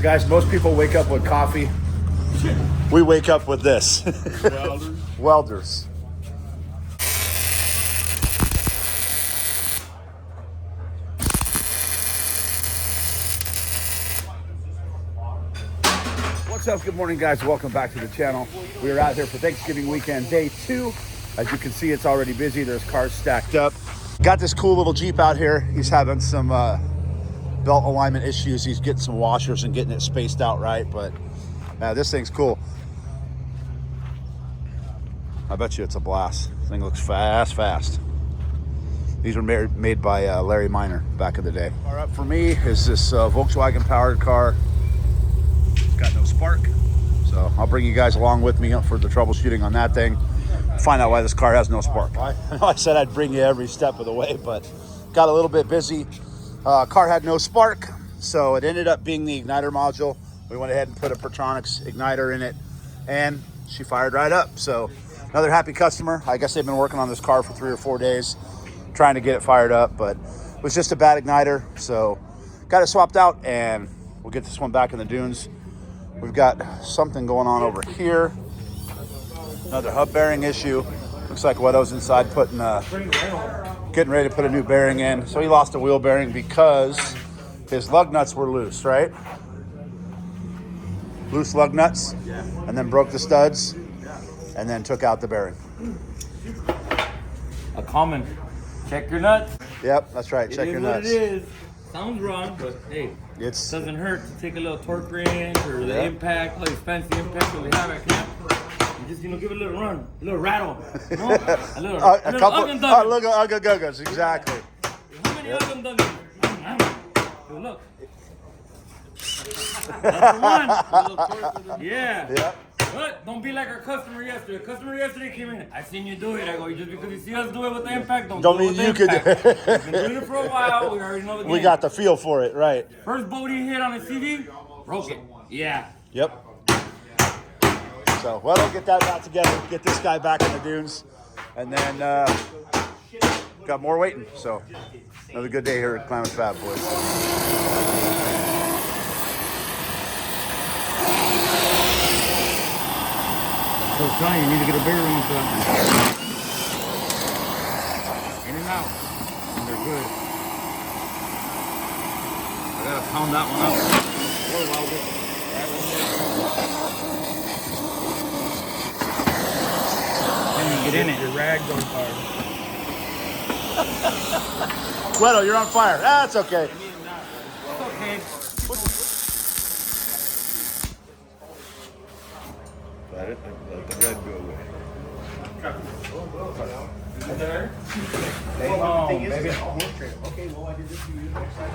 guys, most people wake up with coffee. We wake up with this. Welders. What's up? Good morning, guys. Welcome back to the channel. We are out here for Thanksgiving weekend, day 2. As you can see, it's already busy. There's cars stacked up. Got this cool little Jeep out here. He's having some belt alignment issues. He's getting some washers and getting it spaced out right, but this thing's cool. I bet you it's a blast. This thing looks fast. These were made by Larry Miner back in the day. All right, for me is this Volkswagen powered car. It's got no spark, so I'll bring you guys along with me for the troubleshooting on that thing. Find out why this car has no spark. I know I said I'd bring you every step of the way, but got a little bit busy. Car had no spark, so it ended up being the igniter module. We went ahead and put a Pertronics igniter in it, and she fired right up. So another happy customer. I guess they've been working on this car for 3 or 4 days, trying to get it fired up, but it was just a bad igniter. So got it swapped out, and we'll get this one back in the dunes. We've got something going on over here. Another hub bearing issue. Looks like Weto's inside getting ready to put a new bearing in. So he lost a wheel bearing because his lug nuts were loose, right? Loose lug nuts, and then broke the studs, and then took out the bearing. A common. Check your nuts. Yep, that's right. Check your nuts. It is. Sounds wrong, but hey, it doesn't hurt to take a little torque wrench or the impact, all these fancy impacts that we have at camp. You just, give it a little run, a little rattle, a little ugga-guggas, exactly. How many ugga-guggas? Look. That's the one. Yeah. Yep. But don't be like our customer yesterday. Customer yesterday came in. I seen you do it. I go, just because you see us do it with the impact, don't mean you could. We've been doing it for a while. We already know the game. We got the feel for it, right? First boat he hit on his CV, broke it. Yeah. Yep. So, well, we'll get that back together, get this guy back in the dunes, and then got more waiting. So, another good day here at Glamis Fab, boys. So Johnny, you need to get a bigger one for that one. In and out. And they're good. I gotta pound that one out. Whoa, wow, get in it. Your rag's on fire. Weto, you're on fire. That's okay. It's okay. Let the red go away. Okay, well, I did this for you next time.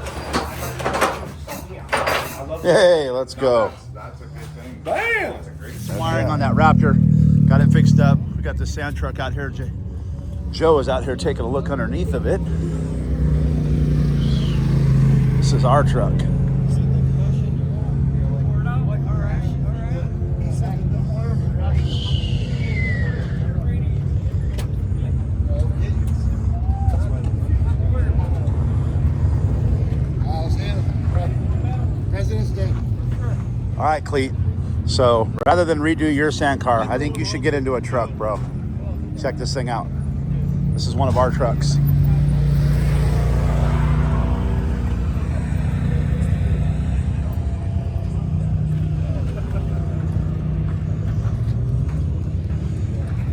Hey, let's go. That's a good thing. Bam! That's a great Some wiring on that Raptor. Got it fixed up. We got the sand truck out here. Joe is out here taking a look underneath of it. This is our truck. All right, Cleet. So rather than redo your sand car, I think you should get into a truck, bro. Check this thing out. This is one of our trucks.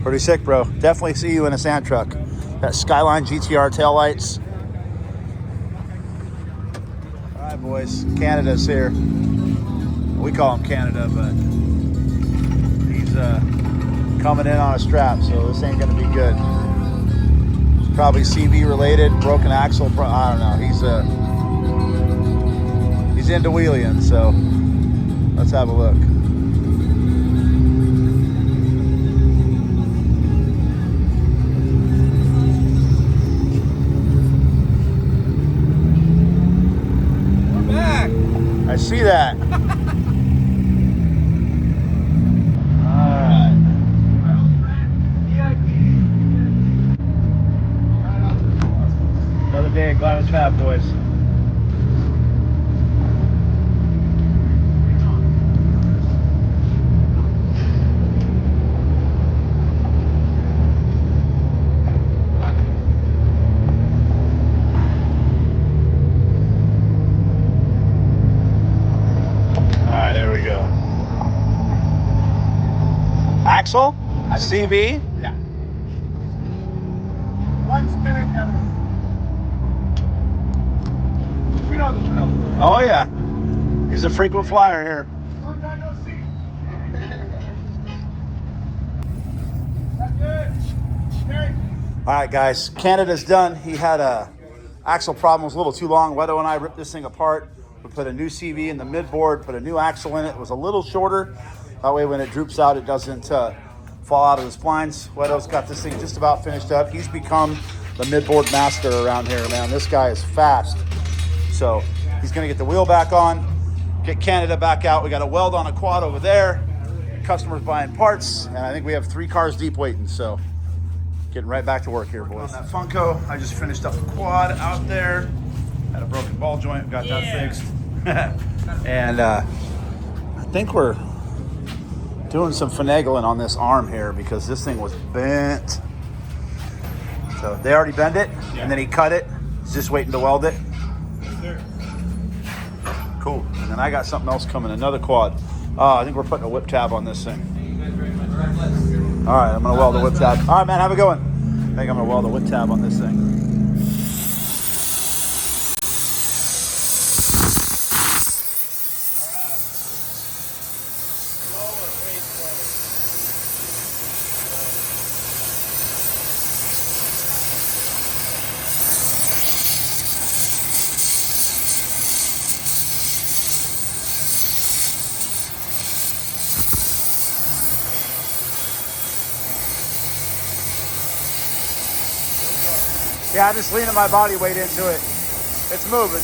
Pretty sick, bro. Definitely see you in a sand truck. Got Skyline GTR taillights. All right, boys. Canada's here. We call him Canada, but he's coming in on a strap, so this ain't gonna be good. It's probably CV related, broken axle. I don't know. He's into wheeling, so let's have a look. We're back. I see that. Day at Glamis Fab, boys. go. Axle? CV? Yeah. One spinning ever. We know the drill. Oh yeah. He's a frequent flyer here. Long time no see. That's good. Okay. All right, guys. Canada's done. He had a axle problem. It was a little too long. Wedo and I ripped this thing apart. We put a new CV in the midboard, put a new axle in it. It was a little shorter. That way when it droops out, it doesn't fall out of the splines. Wedo's got this thing just about finished up. He's become the midboard master around here, man. This guy is fast. So he's gonna get the wheel back on, get Canada back out. We got a weld on a quad over there. Customers buying parts, and I think we have 3 cars deep waiting. So getting right back to work here, boys. On that Funko, I just finished up the quad out there. Had a broken ball joint, got that fixed. And I think we're doing some finagling on this arm here because this thing was bent. So they already bent it, and then he cut it. He's just waiting to weld it. Cool. And then I got something else coming, another quad. I think we're putting a whip tab on this thing. All right, I'm gonna weld the whip tab. All right, man, have a good one. I think I'm gonna weld the whip tab on this thing. Yeah, I'm just leaning my body weight into it. It's moving.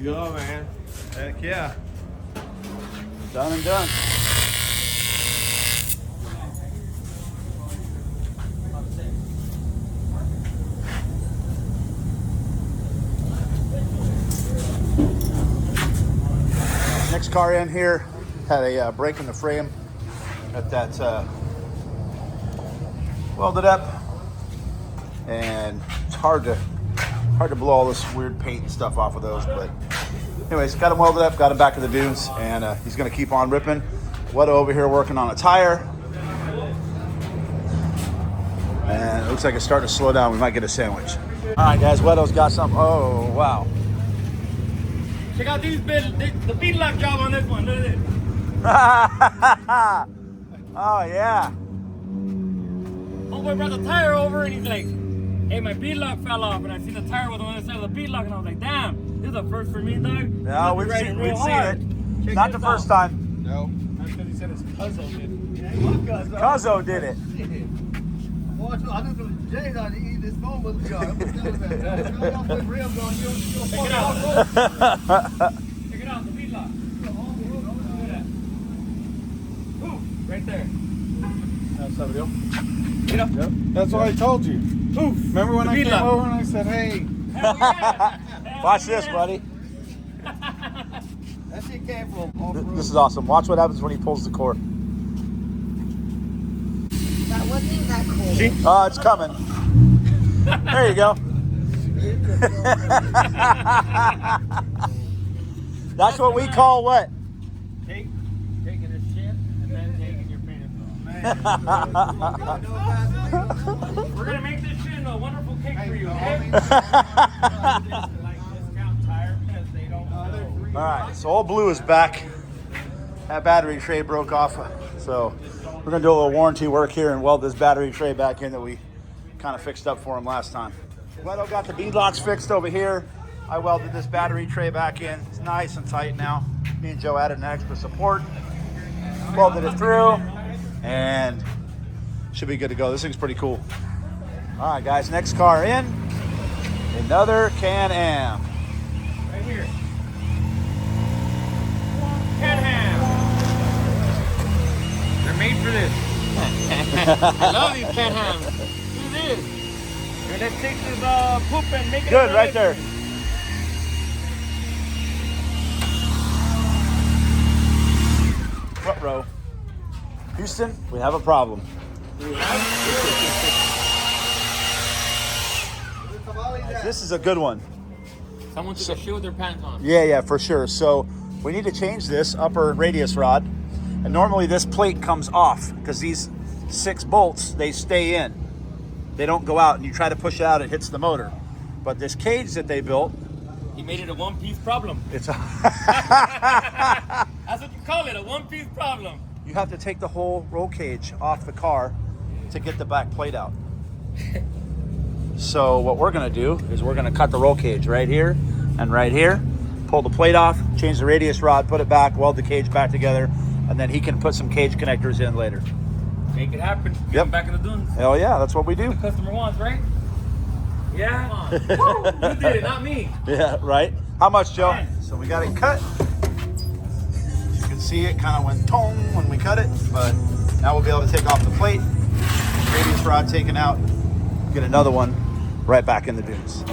Go, man. Heck yeah. Done and done. Next car in here had a break in the frame. Got that welded up, and it's hard to blow all this weird paint and stuff off of those, but anyways, got him welded up, got him back to the dunes, and he's gonna keep on ripping. Wedo over here working on a tire, and it looks like it's starting to slow down. We might get a sandwich. All right, guys, Wedo's got something. Oh wow! Check out these the beadlock job on this one. Look at this. Oh yeah. Homeboy brought the tire over, and he's like, "Hey, my beadlock fell off," and I see the tire was on the other side of the beadlock, and I was like, "Damn, this is a first for me, dog." No, we've seen it. Not the first time. No. That's because he said his cousin did it. Cuzzo did it. I just Jade on to eat this phone with the car. Check it out, the beadlock. Look at that. Ooh, right there. That's the deal. You know? Yep. That's what I told you. Oof. Remember when The I came beadlock. over and I said, hey. Watch this, buddy. That's it. shit came from off-road. This is awesome. Watch what happens when he pulls the cord. That wasn't that cold. See? Oh, it's coming. There you go. That's what we call what? Taking a shit and then taking your pants off. We're gonna make this shit a wonderful cake for you, okay? All right, so old Blue is back. That battery tray broke off, so we're gonna do a little warranty work here and weld this battery tray back in that we kind of fixed up for him last time. Wedo got the beadlocks fixed over here. I welded this battery tray back in. It's nice and tight now. Me and Joe added an extra support, welded it through, and should be good to go. This thing's pretty cool. All right, guys, next car in, another Can-Am. Right here. Can-Am. They're made for this. I love these Can-Ams. Look at this. Here, let's take this poop and make it Good, right there. What row? Houston, we have a problem. This is a good one. Someone took a shit with their pants on. Yeah, for sure. So we need to change this upper radius rod. And normally this plate comes off because these 6 bolts, they stay in. They don't go out, and you try to push it out, it hits the motor. But this cage that they built, He made it a one-piece problem. it's That's what you call it, a one-piece problem. you have to take the whole roll cage off the car to get the back plate out. So what we're gonna do is we're gonna cut the roll cage right here and right here, pull the plate off, change the radius rod, put it back, weld the cage back together, and then he can put some cage connectors in later. Make it happen. Get Yep. him back in the dunes. Hell yeah, that's what we do. The customer wants, right? Yeah. Come on. Woo, you did it, not me. Yeah, right? How much, Joe? Fine. So we got it cut. You can see it kind of went tong when we cut it, but now we'll be able to take off the plate, radius rod taken out, get another one right back in the dunes.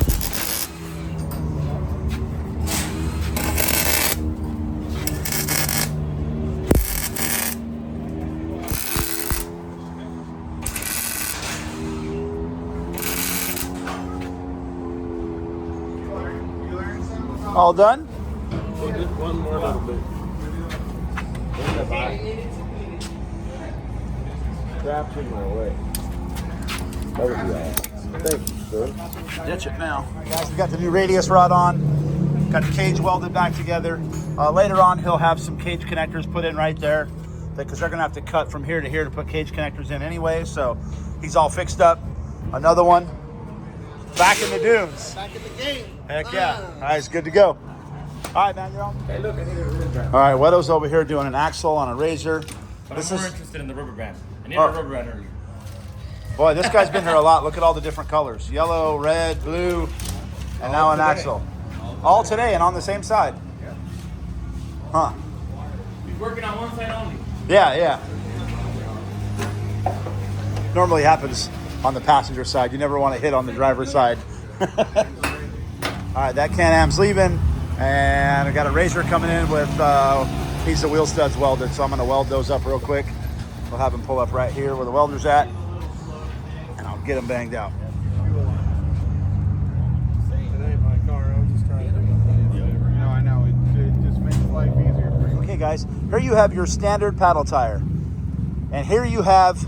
All done? Just one more little bit. Straps in my way. That would be all right. Thank you, sir. Ditch it now. Guys, we got the new radius rod on. Got the cage welded back together. Later on, he'll have some cage connectors put in right there because they're going to have to cut from here to here to put cage connectors in anyway. So he's all fixed up. Another one. Back in the dunes. Back in the game. Heck yeah. All right, it's good to go. All right, man, you're on. Hey, look, I need a rubber band. All right, Wedo's over here doing an axle on a razor. But This I'm more is, interested in the rubber band. I need Oh. a rubber band earlier. boy, this guy's been here a lot. Look at all the different colors. Yellow, red, blue, and now an axle. All today and on the same side. Huh. He's working on one side only. Yeah. Normally happens on the passenger side. You never want to hit on the driver's side. All right, that Can-Am's leaving, and I got a razor coming in with piece of wheel studs welded, so I'm going to weld those up real quick. We'll have them pull up right here where the welder's at, and I'll get them banged out. It ain't my car. I was just trying to do it. No, I know. It just makes life easier for you. Okay, guys, here you have your standard paddle tire, and here you have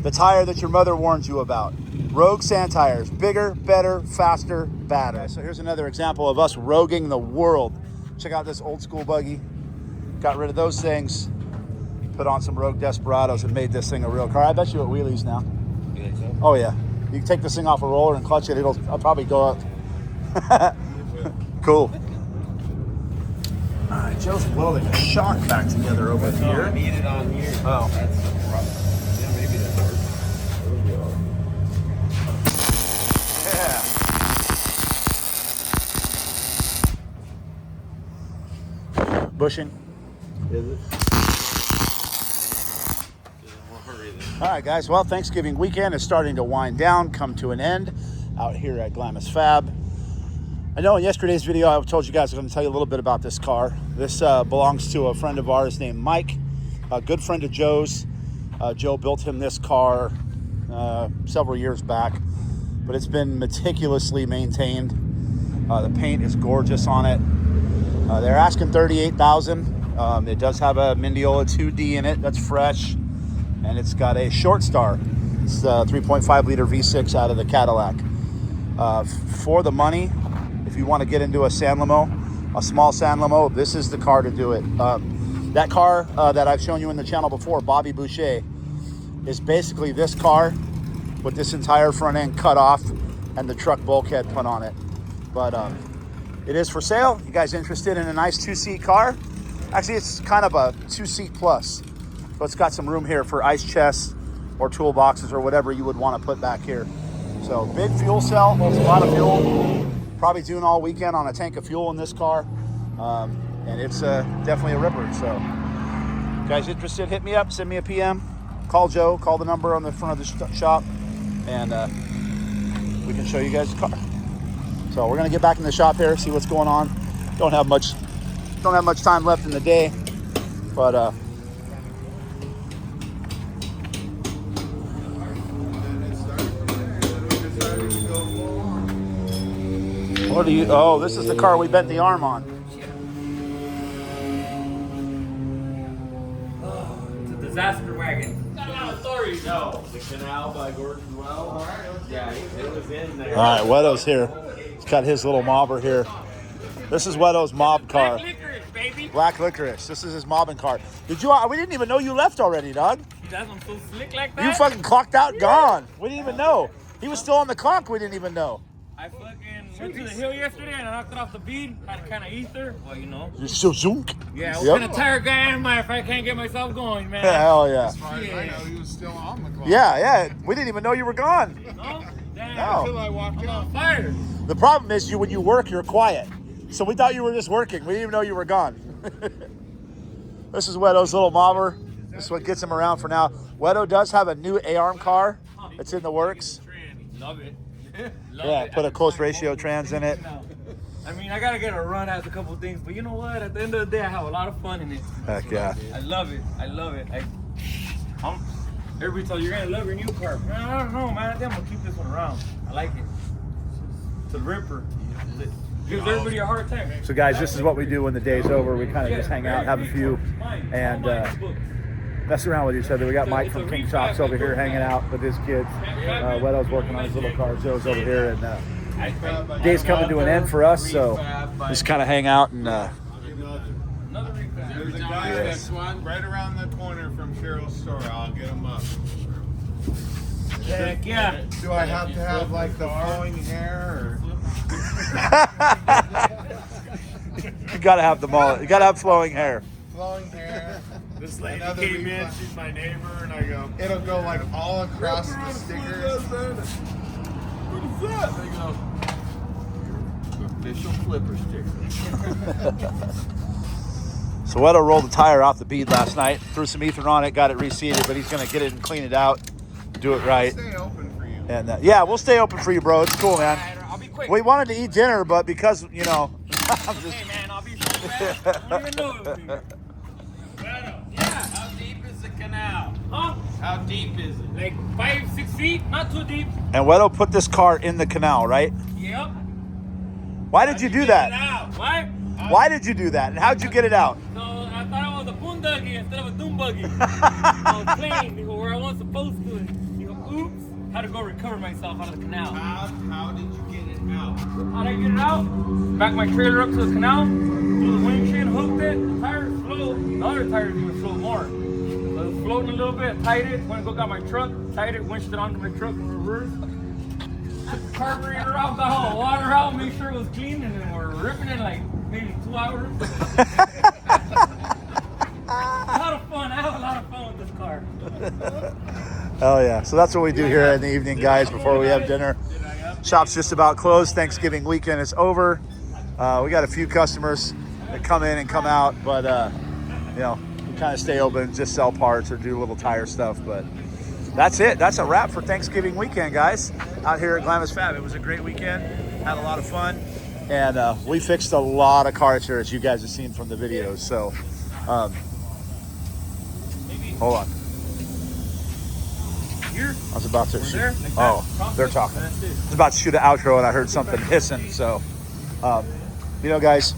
the tire that your mother warned you about. Rogue sand tires, bigger, better, faster, badder. Okay, so here's another example of us roguing the world. Check out this old school buggy. Got rid of those things, put on some Rogue Desperados and made this thing a real car. I bet you it wheelies now. You think so? Oh yeah. You can take this thing off a roller and clutch it, I'll probably go up. Cool. All right, Joe's welding a shock back together over here. I need it on here. Oh. That's the problem. Yeah, maybe that works. Yeah. Bushing. Is it? All right, guys. Well, Thanksgiving weekend is starting to wind down, come to an end out here at Glamis Fab. I know in yesterday's video I told you guys I'm going to tell you a little bit about this car. This belongs to a friend of ours named Mike, a good friend of Joe's. Joe built him this car several years back, but it's been meticulously maintained. The paint is gorgeous on it. They're asking $38,000. It does have a Mendiola 2D in it that's fresh, and it's got a short star. It's a 3.5 liter V6 out of the Cadillac. For the money, if you want to get into a San Limo, a small San Limo, this is the car to do it. That car that I've shown you in the channel before, Bobby Boucher, is basically this car with this entire front end cut off and the truck bulkhead put on it. But it is for sale. You guys interested in a nice 2-seat car? Actually, it's kind of a 2-seat plus. So it's got some room here for ice chests or toolboxes or whatever you would want to put back here. So big fuel cell, holds a lot of fuel. Probably doing all weekend on a tank of fuel in this car. And it's definitely a ripper. So you guys interested, hit me up, send me a PM, call Joe, call the number on the front of the shop, and we can show you guys the car. So we're gonna get back in the shop here, see what's going on. Don't have much time left in the day, but what do you? Oh, this is the car we bent the arm on. It's a disaster wagon. Sorry, no. The Canal by Gordon Wells. Yeah, it was in there. All right, Weto's here. He's got his little mobber here. This is Weto's mob car. Black licorice, baby. Black licorice. This is his mobbing car. Did you? We didn't even know you left already, dog. You guys I'm so slick like that? You fucking clocked out, gone. We didn't even know. He was still on the clock. We didn't even know. I fucking went to the hill yesterday and I knocked it off the bead. Had kind of ether. Well, you know. You're so zounk. Yeah, what kind of tired guy am I if I can't get myself going, man? Hell yeah. As far as I know, he was still on the clock. Yeah. We didn't even know you were gone. No? Damn. No. Until I walked I'm out. on fire. The problem is when you work, you're quiet. So we thought you were just working. We didn't even know you were gone. This is Weto's little mobber. This is what gets him around for now. Weto does have a new A-arm car. It's in the works. Love it. Yeah, put a close ratio trans in it. I mean, I gotta get a run at a couple of things, but you know what? At the end of the day, I have a lot of fun in it. Heck yeah. I love it. Everybody tells you you're gonna love your new car. Man, I don't know, man. I think I'm gonna keep this one around. I like it. It's a ripper. It gives everybody a hard time. So guys, this is what we do when the day's over. We kind of just hang out, have a few, and mess around with each other. We got Mike from King Chops over here hanging out with his kids. Weto's working on his little car. Joe's over here, and day's coming to an end for us, so just kind of hang out and. There's a guy that's one right around the corner from Cheryl's store. I'll get him up. Heck yeah. Do I have to have like the flowing hair or? You gotta have the mullet. You gotta have flowing hair. Flowing hair. This lady Another came in, refund. she's my neighbor, and I go, It'll go like all across the stickers. what is that? They go, official flipper sticker. So Weto rolled the tire off the bead last night, threw some ether on it, got it reseated, but he's gonna get it and clean it out, do it right. Stay open for you. And yeah, we'll stay open for you, bro. It's cool, man. I'll be quick. We wanted to eat dinner, but because, I'm just. Hey man, I'll be so fast. I don't even know it. Yeah. How deep is the canal? Huh? How deep is it? Like 5-6 feet, not too deep. And Weto put this car in the canal, right? Yep. Why did you do that? Why? Why did you do that? And how'd you get it out? So I thought it was a boondoggy instead of a doom buggy. I was playing where I wasn't supposed to. You go, oops. Had to go recover myself out of the canal. How did you get it out? How'd I get it out? Back my trailer up to the canal, threw the windshield, hooked it, the tires flowed. The other tires even flowed more. So it was floating a little bit, tied it, went and go got my truck, tied it, winched it onto my truck in reverse. Took the carburetor out, got all the water out, made sure it was clean, and then we're ripping it like maybe 2 hours. A lot of fun. I have a lot of fun with this car. Oh yeah. So that's what we do here in the evening, guys, before we have dinner. Shop's just about closed. Thanksgiving weekend is over. We got a few customers that come in and come out, but we kind of stay open, just sell parts or do a little tire stuff. But that's it. That's a wrap for Thanksgiving weekend, guys. Out here at Glamis Fab. It was a great weekend. Had a lot of fun. And we fixed a lot of cars here, as you guys have seen from the videos. So, hold on. Here? I was about to shoot. There? Like Oh, that? they're talking. I was about to shoot an outro and I heard something hissing. So, you know, guys,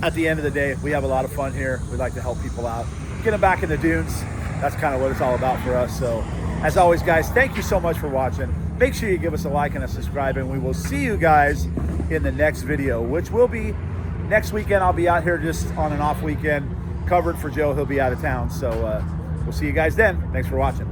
at the end of the day, we have a lot of fun here. We like to help people out, get them back in the dunes. That's kind of what it's all about for us. So, as always, guys, thank you so much for watching. Make sure you give us a like and a subscribe, and we will see you guys in the next video, which will be next weekend. I'll be out here just on an off weekend, covering for Joe. He'll be out of town. So we'll see you guys then. Thanks for watching.